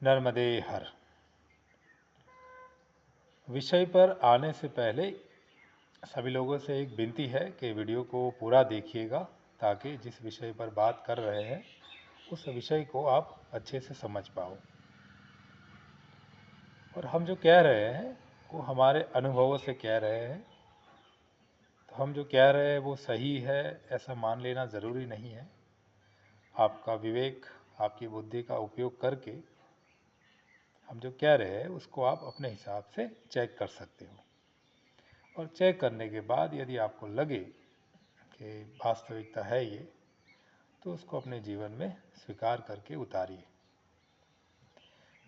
नर्मदे हर। विषय पर आने से पहले सभी लोगों से एक विनती है कि वीडियो को पूरा देखिएगा, ताकि जिस विषय पर बात कर रहे हैं उस विषय को आप अच्छे से समझ पाओ। और हम जो कह रहे हैं वो हमारे अनुभवों से कह रहे हैं, तो हम जो कह रहे हैं वो सही है ऐसा मान लेना ज़रूरी नहीं है। आपका विवेक, आपकी बुद्धि का उपयोग करके हम जो कह रहे हैं उसको आप अपने हिसाब से चेक कर सकते हो। और चेक करने के बाद यदि आपको लगे कि वास्तविकता है ये, तो उसको अपने जीवन में स्वीकार करके उतारिए।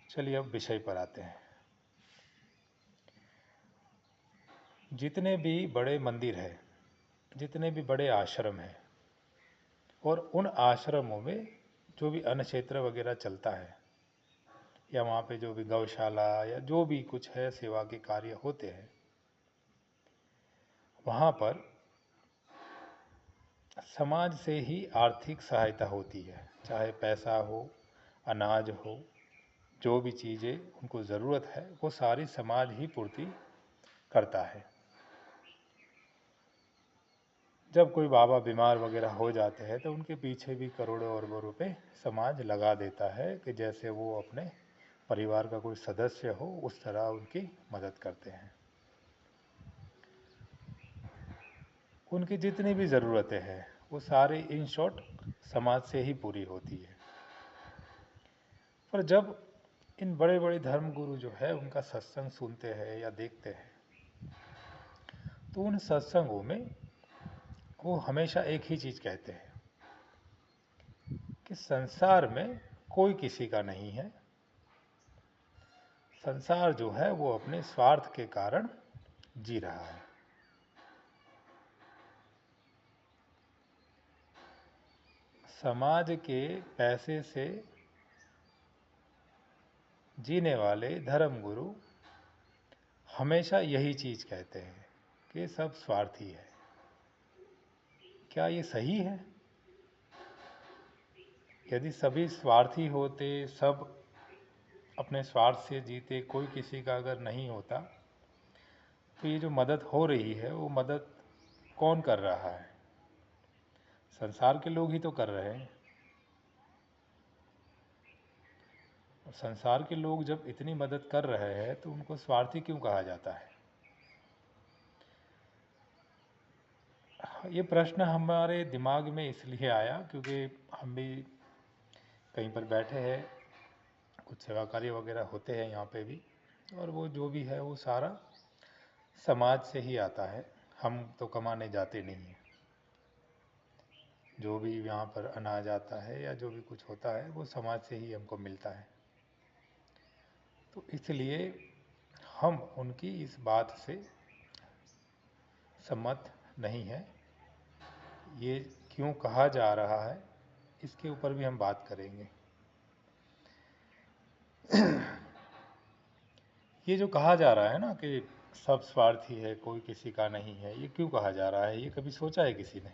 चलिए अब विषय पर आते हैं। जितने भी बड़े मंदिर हैं, जितने भी बड़े आश्रम हैं, और उन आश्रमों में जो भी अन्न क्षेत्र वगैरह चलता है, या वहाँ पे जो भी गौशाला या जो भी कुछ है सेवा के कार्य होते हैं, वहाँ पर समाज से ही आर्थिक सहायता होती है। चाहे पैसा हो, अनाज हो, जो भी चीज़ें उनको ज़रूरत है वो सारी समाज ही पूर्ति करता है। जब कोई बाबा बीमार वगैरह हो जाते हैं तो उनके पीछे भी करोड़ों अरबों रुपए समाज लगा देता है, कि जैसे वो अपने परिवार का कोई सदस्य हो उस तरह उनकी मदद करते हैं। उनकी जितनी भी ज़रूरतें हैं वो सारी इन शॉर्ट समाज से ही पूरी होती है। पर जब इन बड़े बड़े धर्म गुरु जो है उनका सत्संग सुनते हैं या देखते हैं, तो उन सत्संगों में वो हमेशा एक ही चीज़ कहते हैं कि संसार में कोई किसी का नहीं है। संसार जो है वो अपने स्वार्थ के कारण जी रहा है। समाज के पैसे से जीने वाले धर्मगुरु हमेशा यही चीज़ कहते हैं कि सब स्वार्थी है। क्या ये सही है? यदि सभी स्वार्थी होते, सब अपने स्वार्थ से जीते, कोई किसी का अगर नहीं होता, तो ये जो मदद हो रही है वो मदद कौन कर रहा है? संसार के लोग ही तो कर रहे हैं। और संसार के लोग जब इतनी मदद कर रहे हैं तो उनको स्वार्थी क्यों कहा जाता है? ये प्रश्न हमारे दिमाग में इसलिए आया क्योंकि हम भी कहीं पर बैठे हैं, कुछ सेवा कार्य वगैरह होते हैं यहाँ पे भी, और वो जो भी है वो सारा समाज से ही आता है। हम तो कमाने जाते नहीं हैं। जो भी यहाँ पर अनाज आता है या जो भी कुछ होता है वो समाज से ही हमको मिलता है। तो इसलिए हम उनकी इस बात से सम्मत नहीं है। ये क्यों कहा जा रहा है इसके ऊपर भी हम बात करेंगे। ये जो कहा जा रहा है ना कि सब स्वार्थी है, कोई किसी का नहीं है, ये क्यों कहा जा रहा है? ये कभी सोचा है किसी ने?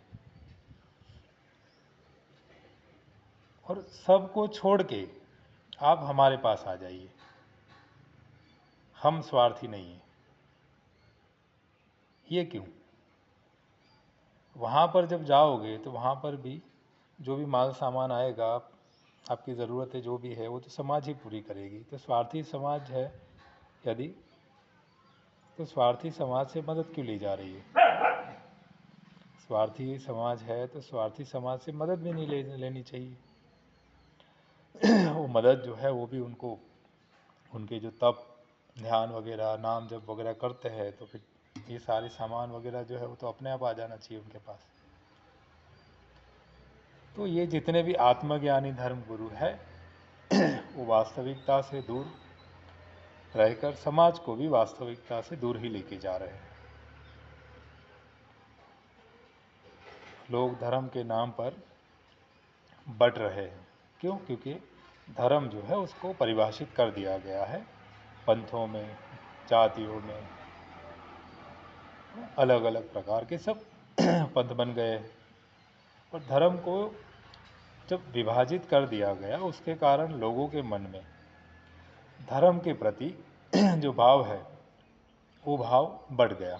और सबको छोड़ के आप हमारे पास आ जाइए, हम स्वार्थी नहीं हैं, ये क्यों? वहाँ पर जब जाओगे तो वहाँ पर भी जो भी माल सामान आएगा, आपकी ज़रूरतें जो भी है वो तो समाज ही पूरी करेगी। तो स्वार्थी समाज है यदि, तो स्वार्थी समाज से मदद क्यों ली जा रही है? स्वार्थी समाज है तो स्वार्थी समाज से मदद भी नहीं लेनी चाहिए। वो मदद जो है वो भी उनको, उनके जो तप, ध्यान वगैरह, नाम जप वगैरह करते हैं, तो फिर ये सारे सामान वगैरह जो है वो तो अपने आप आ जाना चाहिए उनके पास। तो ये जितने भी आत्मज्ञानी धर्म गुरु है वो वास्तविकता से दूर रहकर समाज को भी वास्तविकता से दूर ही लेके जा रहे हैं। लोग धर्म के नाम पर बट रहे हैं। क्यों? क्योंकि धर्म जो है उसको परिभाषित कर दिया गया है। पंथों में, जातियों में अलग अलग प्रकार के सब पंथ बन गए। और धर्म को जब विभाजित कर दिया गया उसके कारण लोगों के मन में धर्म के प्रति जो भाव है वो भाव बढ़ गया,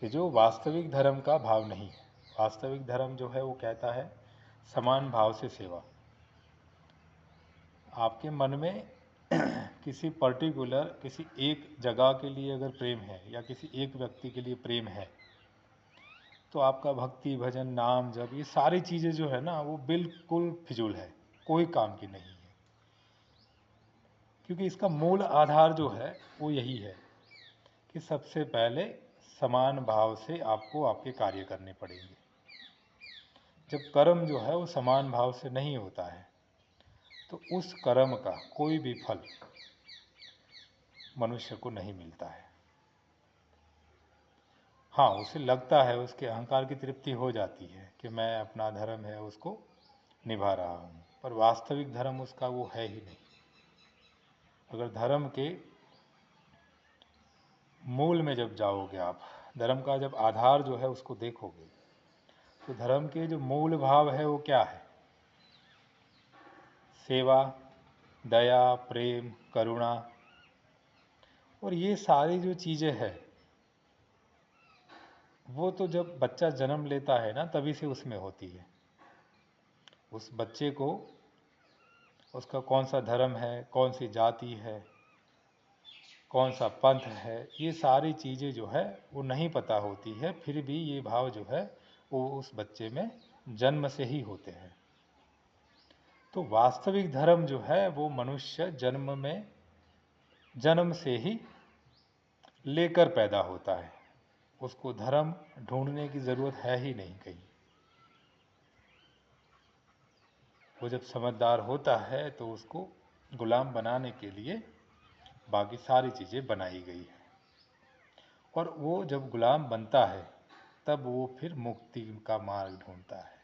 कि जो वास्तविक धर्म का भाव नहीं है। वास्तविक धर्म जो है वो कहता है समान भाव से सेवा। आपके मन में किसी पर्टिकुलर किसी एक जगह के लिए अगर प्रेम है या किसी एक व्यक्ति के लिए प्रेम है, तो आपका भक्ति भजन नाम जब ये सारी चीज़ें जो है ना वो बिल्कुल फिजूल है, कोई काम की नहीं है। क्योंकि इसका मूल आधार जो है वो यही है कि सबसे पहले समान भाव से आपको आपके कार्य करने पड़ेंगे। जब कर्म जो है वो समान भाव से नहीं होता है तो उस कर्म का कोई भी फल मनुष्य को नहीं मिलता है। हाँ, उसे लगता है, उसके अहंकार की तृप्ति हो जाती है कि मैं अपना धर्म है उसको निभा रहा हूँ, पर वास्तविक धर्म उसका वो है ही नहीं। अगर धर्म के मूल में जब जाओगे आप, धर्म का जब आधार जो है उसको देखोगे, तो धर्म के जो मूल भाव है वो क्या है? सेवा, दया, प्रेम, करुणा। और ये सारी जो चीज़ें हैं वो तो जब बच्चा जन्म लेता है ना तभी से उसमें होती है। उस बच्चे को उसका कौन सा धर्म है, कौन सी जाति है, कौन सा पंथ है, ये सारी चीज़ें जो है वो नहीं पता होती है, फिर भी ये भाव जो है वो उस बच्चे में जन्म से ही होते हैं। तो वास्तविक धर्म जो है वो मनुष्य जन्म से ही लेकर पैदा होता है। उसको धर्म ढूंढने की ज़रूरत है ही नहीं कहीं। वो जब समझदार होता है तो उसको गुलाम बनाने के लिए बाकी सारी चीज़ें बनाई गई है, और वो जब गुलाम बनता है तब वो फिर मुक्ति का मार्ग ढूंढता है।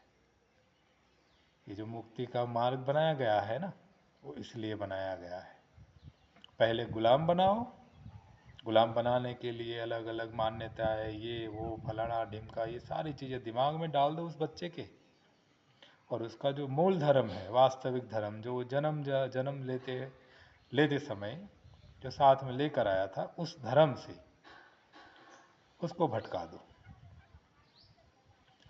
ये जो मुक्ति का मार्ग बनाया गया है ना, वो इसलिए बनाया गया है। पहले गुलाम बनाओ, गुलाम बनाने के लिए अलग अलग मान्यताएं, ये वो फलाना ढिमका, ये सारी चीज़ें दिमाग में डाल दो उस बच्चे के, और उसका जो मूल धर्म है, वास्तविक धर्म, जो जन्म लेते समय जो साथ में लेकर आया था, उस धर्म से उसको भटका दो।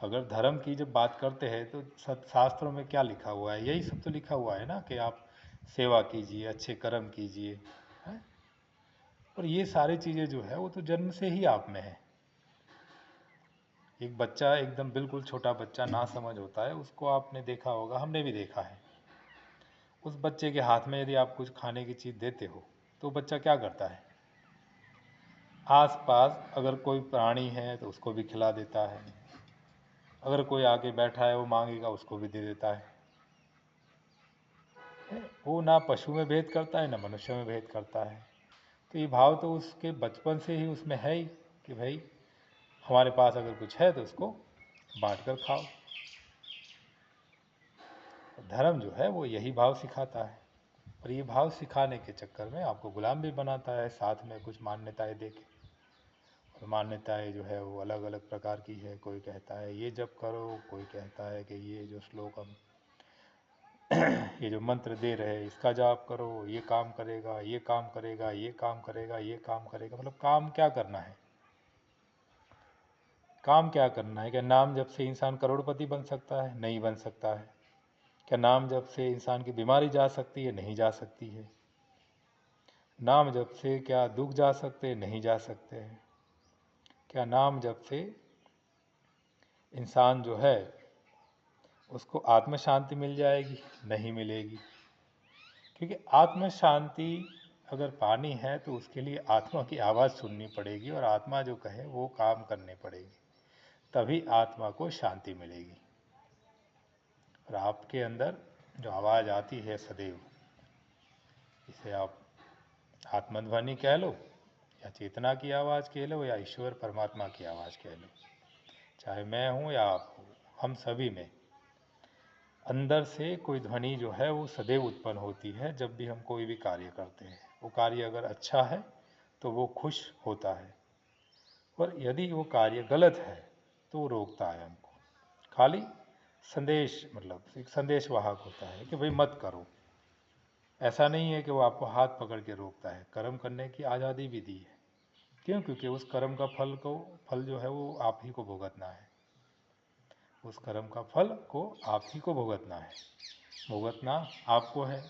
अगर धर्म की जब बात करते हैं तो शास्त्रों में क्या लिखा हुआ है? यही सब तो लिखा हुआ है ना, कि आप सेवा कीजिए, अच्छे कर्म कीजिए, हैं? और ये सारी चीज़ें जो है वो तो जन्म से ही आप में है। एक बच्चा, एकदम बिल्कुल छोटा बच्चा ना समझ होता है, उसको आपने देखा होगा, हमने भी देखा है। उस बच्चे के हाथ में यदि आप कुछ खाने की चीज़ देते हो तो बच्चा क्या करता है? आस-पास अगर कोई प्राणी है तो उसको भी खिला देता है, अगर कोई आगे बैठा है वो मांगेगा उसको भी दे देता है। वो ना पशु में भेद करता है ना मनुष्य में भेद करता है। तो ये भाव तो उसके बचपन से ही उसमें है ही, कि भाई हमारे पास अगर कुछ है तो उसको बांट कर खाओ। धर्म जो है वो यही भाव सिखाता है, और ये भाव सिखाने के चक्कर में आपको गुलाम भी बनाता है, साथ में कुछ मान्यताएं देके। और मान्यताएं जो है वो अलग अलग प्रकार की है। कोई कहता है ये जप करो, कोई कहता है कि ये जो श्लोक हम ये जो मंत्र दे रहे हैं इसका जाप करो, ये काम करेगा, ये काम करेगा, ये काम करेगा, ये काम करेगा। मतलब काम क्या करना है? काम क्या करना है? क्या नाम जप से इंसान करोड़पति बन सकता है? नहीं बन सकता है। क्या नाम जप से इंसान की बीमारी जा सकती है? नहीं जा सकती है। नाम जप से क्या दुख जा सकते हैं? नहीं जा सकते हैं। क्या नाम जप से इंसान जो है उसको आत्म शांति मिल जाएगी? नहीं मिलेगी। क्योंकि आत्म शांति अगर पानी है तो उसके लिए आत्मा की आवाज़ सुननी पड़ेगी, और आत्मा जो कहे वो काम करने पड़ेगी, तभी आत्मा को शांति मिलेगी। और आपके अंदर जो आवाज़ आती है सदैव, इसे आप आत्मध्वनि कह लो, या चेतना की आवाज़ कह लो, या ईश्वर परमात्मा की आवाज़ कह लो, चाहे मैं हूँ या आप हो, हम सभी में अंदर से कोई ध्वनि जो है वो सदैव उत्पन्न होती है जब भी हम कोई भी कार्य करते हैं। वो कार्य अगर अच्छा है तो वो खुश होता है, और यदि वो कार्य गलत है तो वो रोकता है हमको। खाली संदेश, मतलब एक संदेश वाहक होता है कि भाई मत करो। ऐसा नहीं है कि वो आपको हाथ पकड़ के रोकता है, कर्म करने की आज़ादी भी दी है। क्यों? क्योंकि उस कर्म का फल जो है वो आप ही को भुगतना है। उस कर्म का फल को आप ही को भुगतना है, भुगतना आपको है,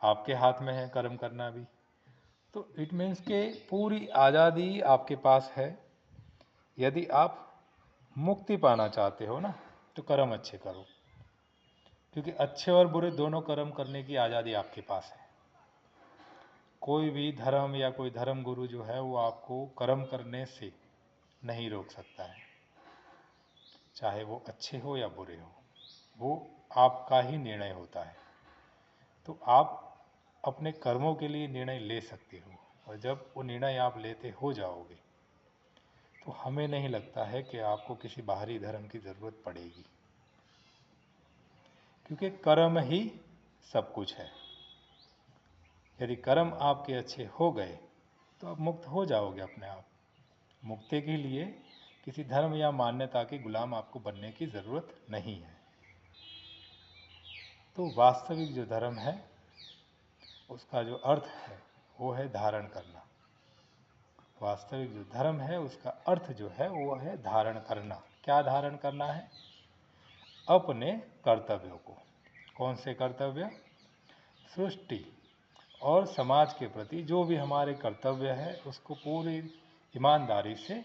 आपके हाथ में है कर्म करना भी। तो इट मीन्स के पूरी आज़ादी आपके पास है। यदि आप मुक्ति पाना चाहते हो ना, तो कर्म अच्छे करो, क्योंकि अच्छे और बुरे दोनों कर्म करने की आज़ादी आपके पास है। कोई भी धर्म या कोई धर्म गुरु जो है वो आपको कर्म करने से नहीं रोक सकता है, चाहे वो अच्छे हो या बुरे हो, वो आपका ही निर्णय होता है। तो आप अपने कर्मों के लिए निर्णय ले सकते हो, और जब वो निर्णय आप लेते हो जाओगे तो हमें नहीं लगता है कि आपको किसी बाहरी धर्म की ज़रूरत पड़ेगी, क्योंकि कर्म ही सब कुछ है। यदि कर्म आपके अच्छे हो गए तो आप मुक्त हो जाओगे अपने आप। मुक्ति के लिए किसी धर्म या मान्यता के गुलाम आपको बनने की ज़रूरत नहीं है। तो वास्तविक जो धर्म है उसका जो अर्थ है वो है धारण करना। वास्तविक जो धर्म है उसका अर्थ जो है वो है धारण करना। क्या धारण करना है? अपने कर्तव्यों को। कौन से कर्तव्य? सृष्टि और समाज के प्रति जो भी हमारे कर्तव्य है उसको पूरी ईमानदारी से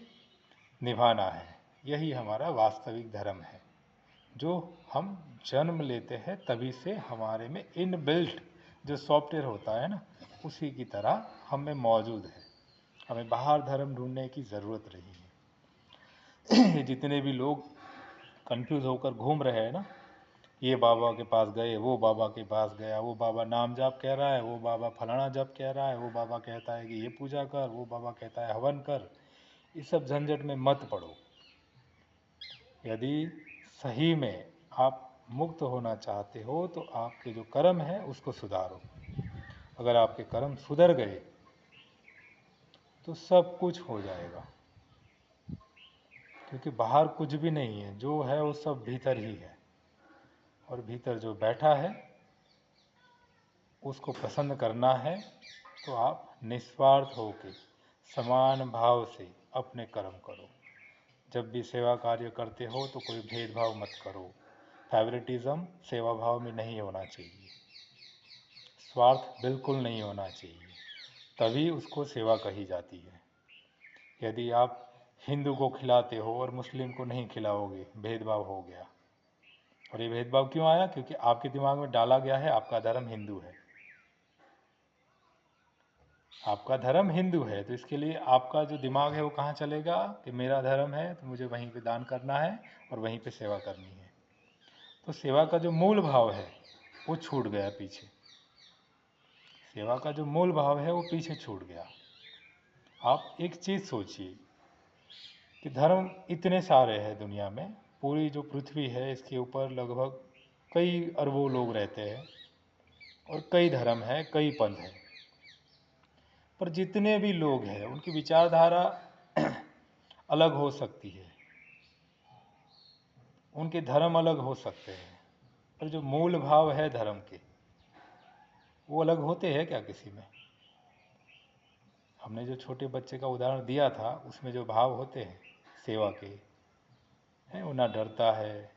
निभाना है। यही हमारा वास्तविक धर्म है, जो हम जन्म लेते हैं तभी से हमारे में इनबिल्ट जो सॉफ्टवेयर होता है ना, उसी की तरह हम में मौजूद है। हमें बाहर धर्म ढूंढने की ज़रूरत नहीं है। जितने भी लोग कंफ्यूज होकर घूम रहे हैं ना, ये बाबा के पास गए, वो बाबा के पास गया, वो बाबा नाम जाप कह रहा है, वो बाबा फलाना जप कह रहा है, वो बाबा कहता है कि ये पूजा कर, वो बाबा कहता है हवन कर, इस सब झंझट में मत पड़ो। यदि सही में आप मुक्त होना चाहते हो तो आपके जो कर्म है उसको सुधारो। अगर आपके कर्म सुधर गए तो सब कुछ हो जाएगा, क्योंकि बाहर कुछ भी नहीं है, जो है वो सब भीतर ही है। और भीतर जो बैठा है उसको पसंद करना है, तो आप निस्वार्थ होकर समान भाव से अपने कर्म करो। जब भी सेवा कार्य करते हो तो कोई भेदभाव मत करो। फेवरेटिज्म सेवा भाव में नहीं होना चाहिए, स्वार्थ बिल्कुल नहीं होना चाहिए, तभी उसको सेवा कही जाती है। यदि आप हिंदू को खिलाते हो और मुस्लिम को नहीं खिलाओगे, भेदभाव हो गया। और ये भेदभाव क्यों आया? क्योंकि आपके दिमाग में डाला गया है आपका धर्म हिंदू है, आपका धर्म हिंदू है, तो इसके लिए आपका जो दिमाग है वो कहाँ चलेगा कि मेरा धर्म है तो मुझे वहीं पे दान करना है और वहीं पे सेवा करनी है। तो सेवा का जो मूल भाव है वो छूट गया पीछे। सेवा का जो मूल भाव है वो पीछे छूट गया। आप एक चीज़ सोचिए कि धर्म इतने सारे हैं दुनिया में, पूरी जो पृथ्वी है इसके ऊपर लगभग कई अरबों लोग रहते हैं और कई धर्म हैं, कई पंथ हैं। पर जितने भी लोग हैं उनकी विचारधारा अलग हो सकती है, उनके धर्म अलग हो सकते हैं, पर जो मूल भाव है धर्म के वो अलग होते हैं क्या किसी में? हमने जो छोटे बच्चे का उदाहरण दिया था उसमें जो भाव होते हैं सेवा के हैं, वो ना डरता है,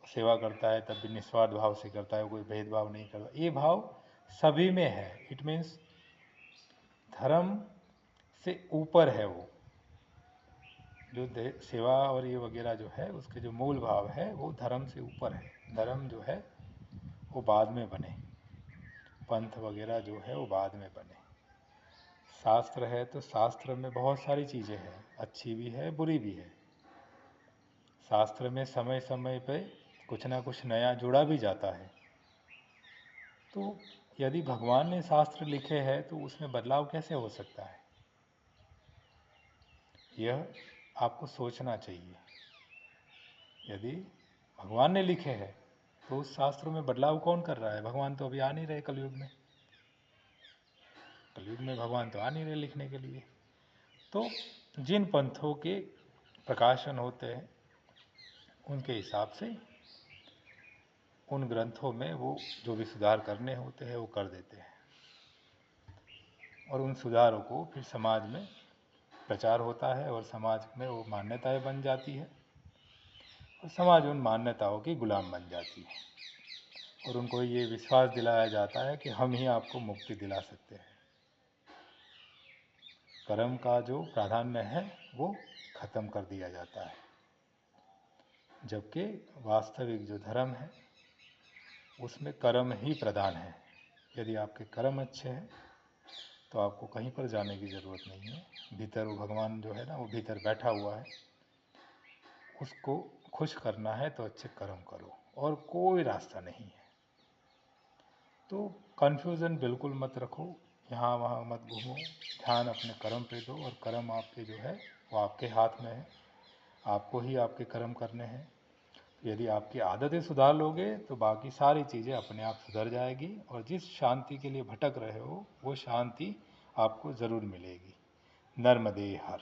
सेवा करता है तब भी निस्वार्थ भाव से करता है, कोई भेदभाव नहीं करता, ये भाव सभी में है। इट मीन्स धर्म से ऊपर है वो, जो सेवा और ये वगैरह जो है उसके जो मूल भाव है वो धर्म से ऊपर है। धर्म जो है वो बाद में बने, पंथ वगैरह जो है वो बाद में बने। शास्त्र है तो शास्त्र में बहुत सारी चीज़ें हैं, अच्छी भी है बुरी भी है। शास्त्र में समय समय पे कुछ ना कुछ नया जुड़ा भी जाता है। तो यदि भगवान ने शास्त्र लिखे हैं तो उसमें बदलाव कैसे हो सकता है? यह आपको सोचना चाहिए। यदि भगवान ने लिखे हैं तो उस शास्त्रों में बदलाव कौन कर रहा है? भगवान तो अभी आ नहीं रहे कलयुग में। कलयुग में भगवान तो आ नहीं रहे लिखने के लिए। तो जिन पंथों के प्रकाशन होते हैं उनके हिसाब से उन ग्रंथों में वो जो भी सुधार करने होते हैं वो कर देते हैं, और उन सुधारों को फिर समाज में प्रचार होता है और समाज में वो मान्यताएं बन जाती है, और समाज उन मान्यताओं की गुलाम बन जाती है, और उनको ये विश्वास दिलाया जाता है कि हम ही आपको मुक्ति दिला सकते हैं। कर्म का जो प्राधान्य है वो खत्म कर दिया जाता है, जबकि वास्तविक जो धर्म है उसमें कर्म ही प्रधान है। यदि आपके कर्म अच्छे हैं तो आपको कहीं पर जाने की ज़रूरत नहीं है। भीतर वो भगवान जो है ना, वो भीतर बैठा हुआ है, उसको खुश करना है तो अच्छे कर्म करो, और कोई रास्ता नहीं है। तो कन्फ्यूज़न बिल्कुल मत रखो, यहाँ वहाँ मत घूमो, ध्यान अपने कर्म पे दो, और कर्म आपके जो है वो आपके हाथ में है, आपको ही आपके कर्म करने हैं। यदि आपकी आदतें सुधार लोगे तो बाकी सारी चीज़ें अपने आप सुधर जाएगी, और जिस शांति के लिए भटक रहे हो वो शांति आपको ज़रूर मिलेगी। नर्मदे हर।